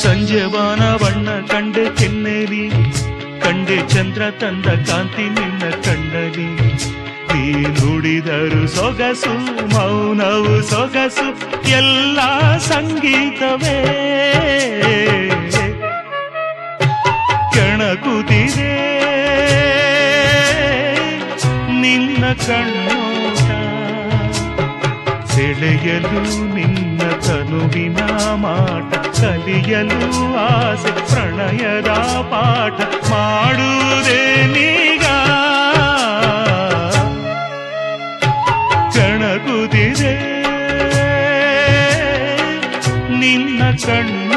ಸಂಜೆ ಬಾನ ಬಣ್ಣ ಕಂಡೆ ಕೆನ್ನೆಲಿ, ಕಂಡೆ ಚಂದ್ರ ತಂದ ಕಾಂತಿ ನಿನ್ನ ಕಣ್ಣಲಿ. ನೀ ನುಡಿದರು ಸೊಗಸು, ಮೌನವು ಸೊಗಸು, ಎಲ್ಲ ಸಂಗೀತವೇ. ಕೆಣಕುತ್ತಿದೆ ನಿನ್ನ ಕಣ್ಣೋಟ, ಸೆಳೆಯಲು ನಿನ್ನ ತನುವಿನ ಮಾಟ, ಕಲಿಯಲು ಆಸೆ ಪ್ರಣಯದ ಪಾಠ ಮಾಡುವುದೇ ನೀಗ. ಕಣಗುತ್ತಿದೆ ನಿನ್ನ ಕಣ್ಣು